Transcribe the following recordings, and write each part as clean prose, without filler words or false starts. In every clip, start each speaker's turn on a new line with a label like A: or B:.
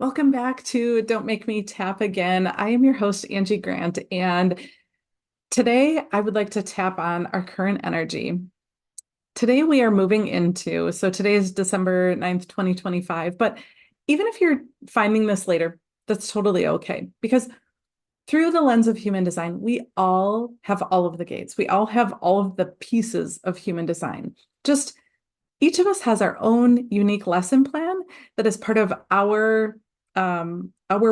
A: Welcome back to Don't Make Me Tap Again. I am your host, Angie Grant, and today I would like to tap on our current energy. Today we are moving into, so today is December 9th, 2025, but even if you're finding this later, that's totally okay because through the lens of human design, we all have all of the gates. We all have all of the pieces of human design. Just each of us has our own unique lesson plan that is part of our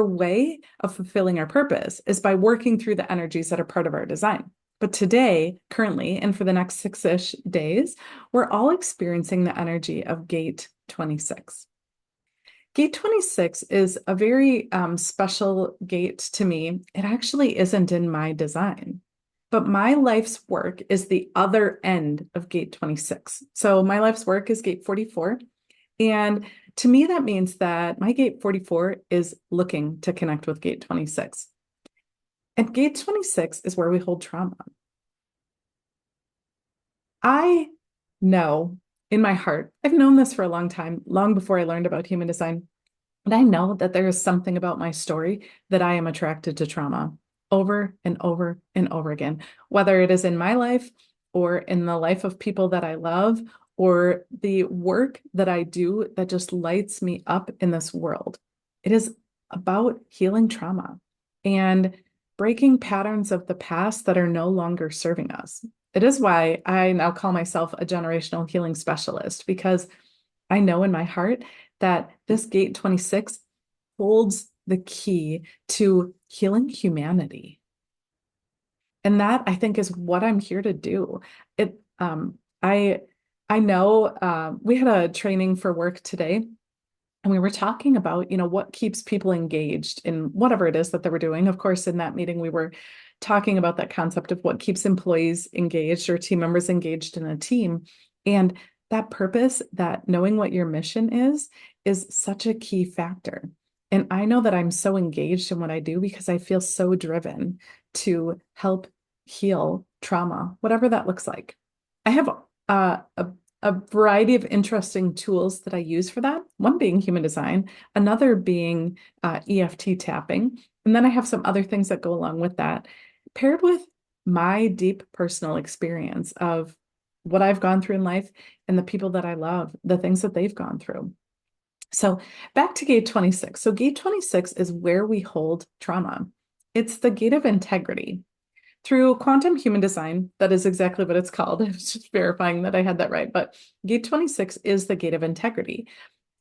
A: way of fulfilling our purpose is by working through the energies that are part of our design. But today, currently, and for the next six-ish days, we're all experiencing the energy of gate 26. Gate 26 is a very special gate to me. It actually isn't in my design, but my life's work is the other end of gate 26. So my life's work is gate 44. And to me, that means that my gate 44 is looking to connect with gate 26. And gate 26 is where we hold trauma. I know in my heart, I've known this for a long time, long before I learned about human design. And I know that there is something about my story that I am attracted to trauma over and over and over again, whether it is in my life or in the life of people that I love or the work that I do that just lights me up in this world. It is about healing trauma and breaking patterns of the past that are no longer serving us. It is why I now call myself a generational healing specialist because I know in my heart that this gate 26 holds the key to healing humanity. And that I think is what I'm here to do. It I I know we had a training for work today and we were talking about, what keeps people engaged in whatever it is that they were doing. Of course, in that meeting, we were talking about that concept of what keeps employees engaged or team members engaged in a team. And that purpose, that knowing what your mission is such a key factor. And I know that I'm so engaged in what I do because I feel so driven to help heal trauma, whatever that looks like. I have a variety of interesting tools that I use for that. One being human design, another being EFT tapping. And then I have some other things that go along with that, paired with my deep personal experience of what I've gone through in life and the people that I love, the things that they've gone through. So back to gate 26. So gate 26 is where we hold trauma. It's the gate of integrity. Through quantum human design, that is exactly what it's called. I was just verifying that I had that right. But gate 26 is the gate of integrity.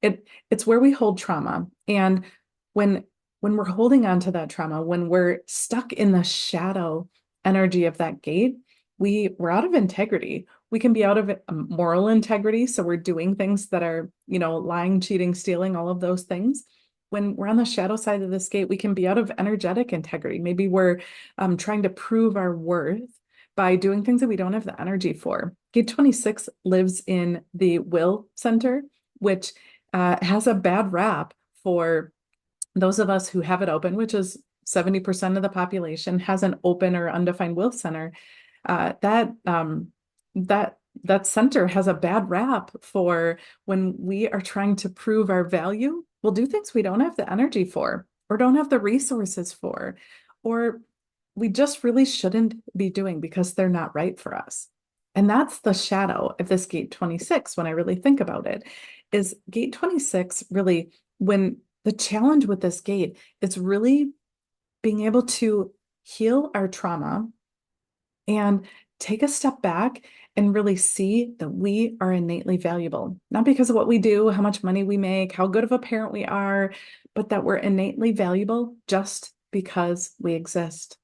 A: It's where we hold trauma. And when we're holding on to that trauma, when we're stuck in the shadow energy of that gate, we're out of integrity. We can be out of moral integrity. So we're doing things that are, lying, cheating, stealing, all of those things. When we're on the shadow side of this gate, we can be out of energetic integrity. Maybe we're trying to prove our worth by doing things that we don't have the energy for. Gate 26 lives in the will center, which has a bad rap for those of us who have it open, which is 70% of the population has an open or undefined will center. That center has a bad rap for when we are trying to prove our value. We'll do things we don't have the energy for, or don't have the resources for, or we just really shouldn't be doing because they're not right for us. And that's the shadow of this gate 26 when I really think about it, is gate 26 really, when the challenge with this gate, it's really being able to heal our trauma and take a step back and really see that we are innately valuable, not because of what we do, how much money we make, how good of a parent we are, but that we're innately valuable just because we exist.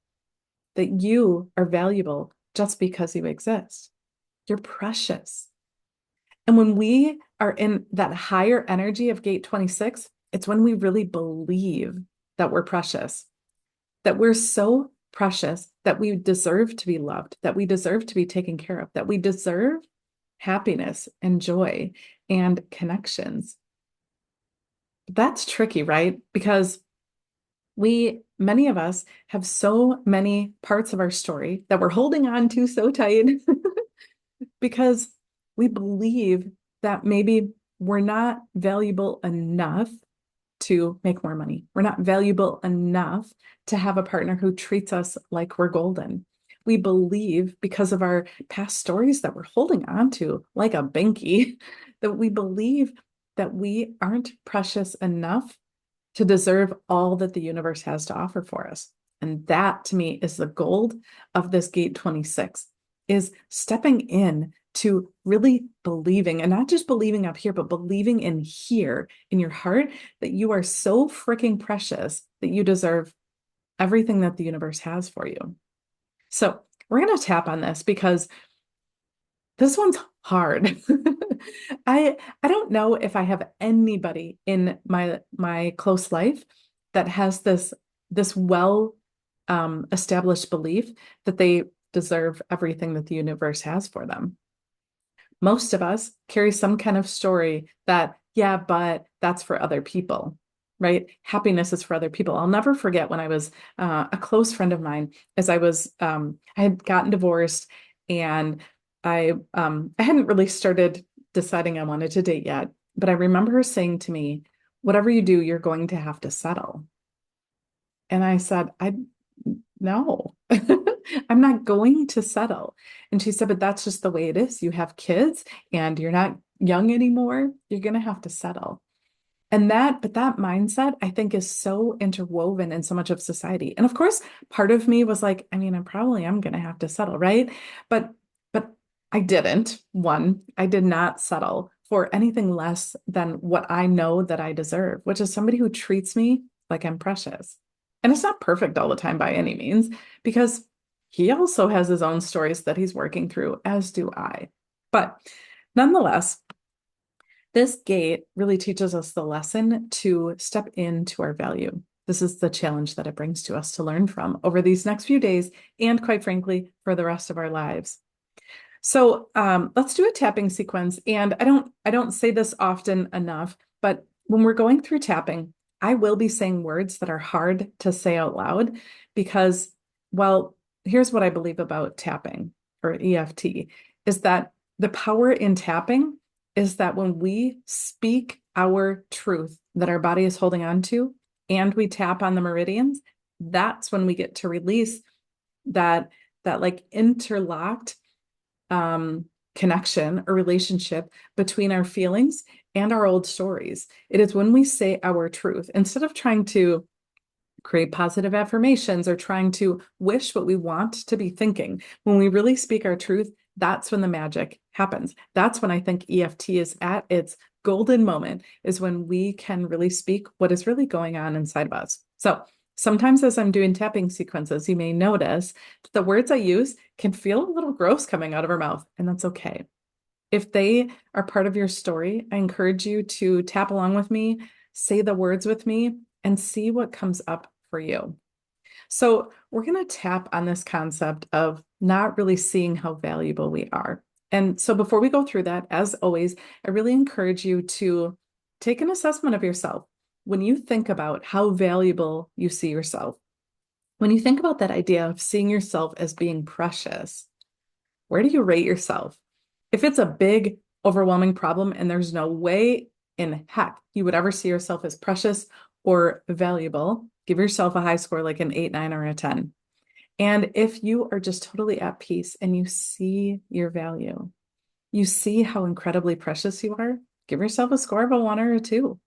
A: That you are valuable just because you exist. You're precious. And when we are in that higher energy of gate 26, it's when we really believe that we're precious, that we're so precious that we deserve to be loved, that we deserve to be taken care of, that we deserve happiness and joy and connections. But that's tricky, right? Because many of us have so many parts of our story that we're holding on to so tight because we believe that maybe we're not valuable enough to make more money. We're not valuable enough to have a partner who treats us like we're golden. We believe, because of our past stories that we're holding on to like a binky, that we believe that we aren't precious enough to deserve all that the universe has to offer for us. And that to me is the gold of this gate 26, is stepping in to really believing, and not just believing up here, but believing in here in your heart that you are so freaking precious that you deserve everything that the universe has for you. So we're going to tap on this because this one's hard. I don't know if I have anybody in my close life that has this well established belief that they deserve everything that the universe has for them. Most of us carry some kind of story that, yeah, but that's for other people, right? Happiness is for other people. I'll never forget when I was a close friend of mine, as I had gotten divorced, and I hadn't really started deciding I wanted to date yet, but I remember her saying to me, whatever you do, you're going to have to settle. And I said, I no, I'm not going to settle. And she said, but that's just the way it is. You have kids and you're not young anymore. You're going to have to settle. But that mindset, I think, is so interwoven in so much of society. And of course, part of me was like, I mean, I probably am going to have to settle, right? But, but I didn't. One, I did not settle for anything less than what I know that I deserve, which is somebody who treats me like I'm precious. And it's not perfect all the time by any means, because he also has his own stories that he's working through, as do I. But nonetheless, this gate really teaches us the lesson to step into our value. This is the challenge that it brings to us to learn from over these next few days, and quite frankly, for the rest of our lives. So let's do a tapping sequence. And I don't say this often enough, but when we're going through tapping, I will be saying words that are hard to say out loud because, well, here's what I believe about tapping, or EFT, is that the power in tapping is that when we speak our truth that our body is holding on to and we tap on the meridians, that's when we get to release that like interlocked connection or relationship between our feelings and our old stories. It is when we say our truth, instead of trying to create positive affirmations or trying to wish what we want to be thinking. When we really speak our truth, that's when the magic happens. That's when I think EFT is at its golden moment, is when we can really speak what is really going on inside of us. So sometimes as I'm doing tapping sequences, you may notice that the words I use can feel a little gross coming out of our mouth, and that's okay. If they are part of your story, I encourage you to tap along with me, say the words with me, and see what comes up for you. So we're going to tap on this concept of not really seeing how valuable we are. And so before we go through that, as always, I really encourage you to take an assessment of yourself. When you think about how valuable you see yourself, when you think about that idea of seeing yourself as being precious, where do you rate yourself? If it's a big, overwhelming problem and there's no way in heck you would ever see yourself as precious or valuable, give yourself a high score like an 8, 9, or a 10. And if you are just totally at peace and you see your value, you see how incredibly precious you are, give yourself a score of a 1 or a 2.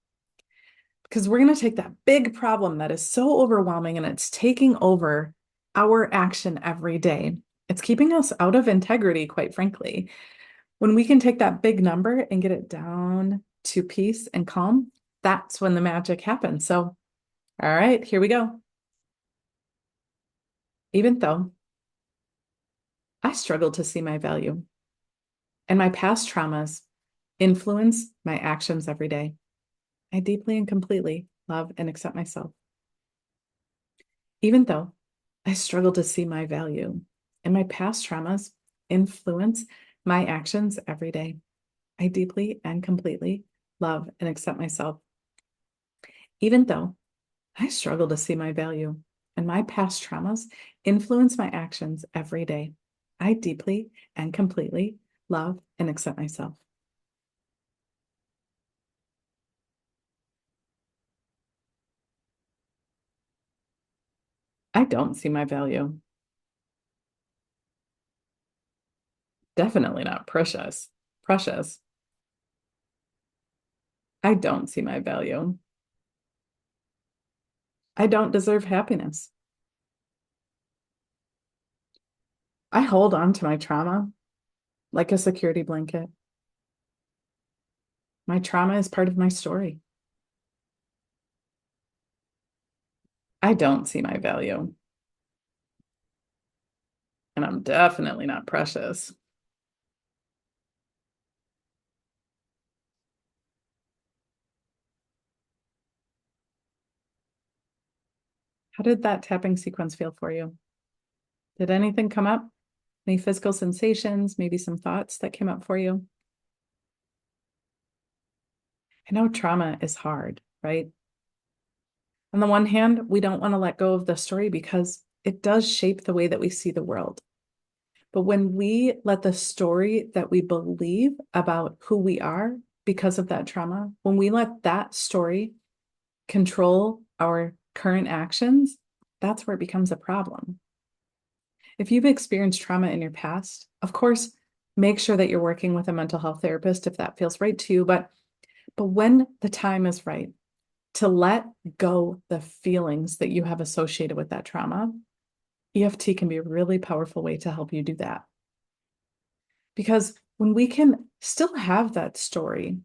A: Because we're going to take that big problem that is so overwhelming and it's taking over our action every day. It's keeping us out of integrity, quite frankly. When we can take that big number and get it down to peace and calm, that's when the magic happens. So, all right, here we go. Even though I struggle to see my value and my past traumas influence my actions every day, I deeply and completely love and accept myself. Even though I struggle to see my value and my past traumas influence my actions every day, I deeply and completely love and accept myself. Even though I struggle to see my value and my past traumas influence my actions every day, I deeply and completely love and accept myself. I don't see my value. Definitely not precious. Precious. I don't see my value. I don't deserve happiness. I hold on to my trauma like a security blanket. My trauma is part of my story. I don't see my value, and I'm definitely not precious. How did that tapping sequence feel for you? Did anything come up? Any physical sensations, maybe some thoughts that came up for you? I know trauma is hard, right? On the one hand, we don't want to let go of the story because it does shape the way that we see the world. But when we let the story that we believe about who we are because of that trauma, when we let that story control our current actions, that's where it becomes a problem. If you've experienced trauma in your past, of course, make sure that you're working with a mental health therapist if that feels right to you. But when the time is right to let go the feelings that you have associated with that trauma, EFT can be a really powerful way to help you do that. Because when we can still have that story,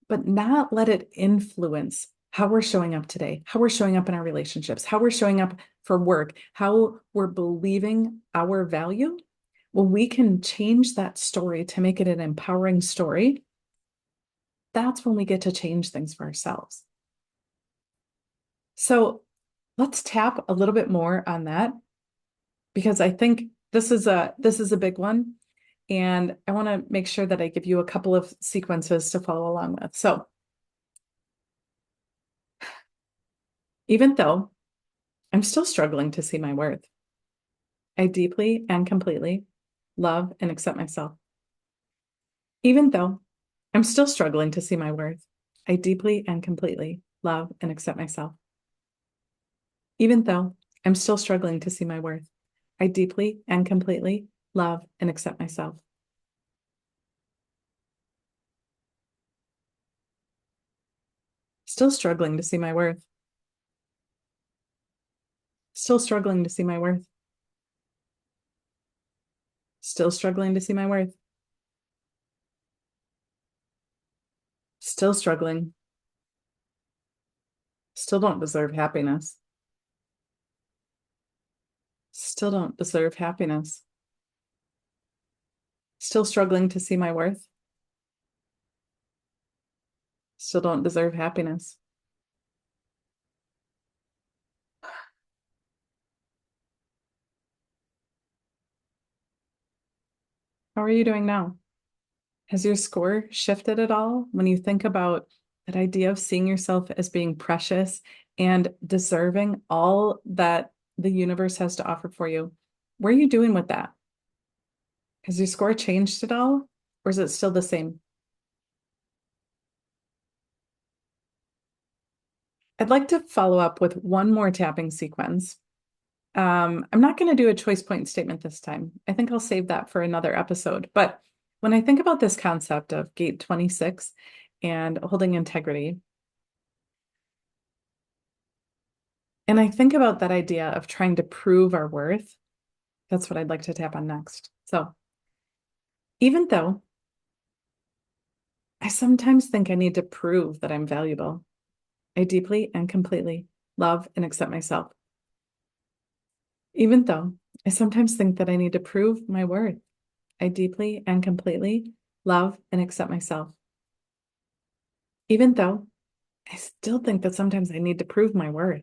A: but not let it influence how we're showing up today, how we're showing up in our relationships, how we're showing up for work, how we're believing our value, when we can change that story to make it an empowering story, that's when we get to change things for ourselves. So let's tap a little bit more on that because I think this is a big one. And I want to make sure that I give you a couple of sequences to follow along with. So even though I'm still struggling to see my worth, I deeply and completely love and accept myself. Even though I'm still struggling to see my worth, I deeply and completely love and accept myself. Even though I'm still struggling to see my worth, I deeply and completely love and accept myself. Still struggling to see my worth. Still struggling to see my worth. Still struggling to see my worth. Still struggling. Still don't deserve happiness. Still don't deserve happiness. Still struggling to see my worth. Still don't deserve happiness. How are you doing now? Has your score shifted at all when you think about that idea of seeing yourself as being precious and deserving all that the universe has to offer for you? Where are you doing with that? Has your score changed at all, or is it still the same? I'd like to follow up with one more tapping sequence. I'm not going to do a choice point statement this time. I think I'll save that for another episode. But when I think about this concept of gate 26 and holding integrity, and I think about that idea of trying to prove our worth, that's what I'd like to tap on next. So even though I sometimes think I need to prove that I'm valuable, I deeply and completely love and accept myself. Even though I sometimes think that I need to prove my worth, I deeply and completely love and accept myself. Even though I still think that sometimes I need to prove my worth,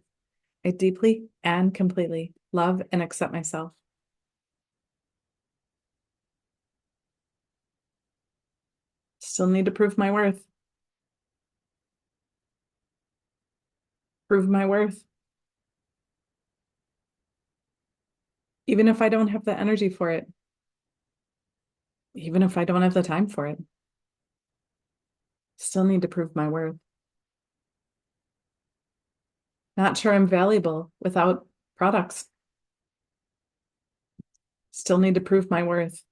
A: I deeply and completely love and accept myself. Still need to prove my worth. Prove my worth. Even if I don't have the energy for it, even if I don't have the time for it, still need to prove my worth. Not sure I'm valuable without Products. Still need to prove my worth.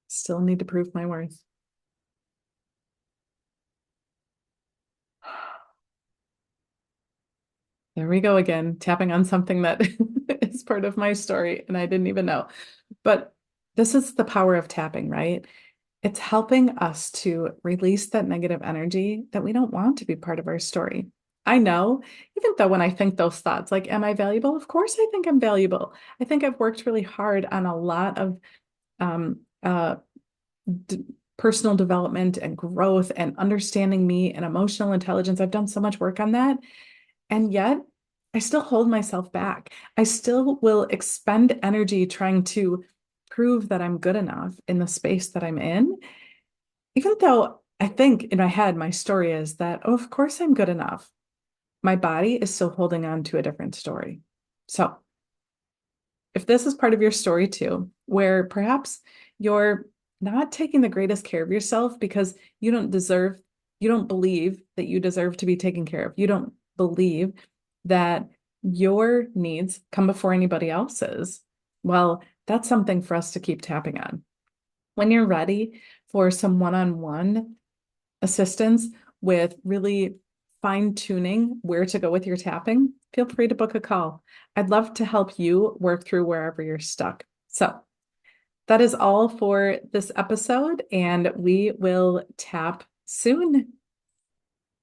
A: Still need to prove my worth. There we go again, tapping on something that is part of my story and I didn't even know. But this is the power of tapping, right? It's helping us to release that negative energy that we don't want to be part of our story. I know, even though when I think those thoughts, like, am I valuable? Of course, I think I'm valuable. I think I've worked really hard on a lot of um, d personal development and growth and understanding me and emotional intelligence. I've done so much work on that. And yet, I still hold myself back. I still will expend energy trying to prove that I'm good enough in the space that I'm in, even though I think in my head, my story is that, oh, of course I'm good enough. My body is still holding on to a different story. So, if this is part of your story too, where perhaps you're not taking the greatest care of yourself because you don't believe that you deserve to be taken care of. You don't believe that your needs come before anybody else's. Well, that's something for us to keep tapping on. When you're ready for some one-on-one assistance with really fine tuning where to go with your tapping, feel free to book a call. I'd love to help you work through wherever you're stuck. So that is all for this episode, and we will tap soon.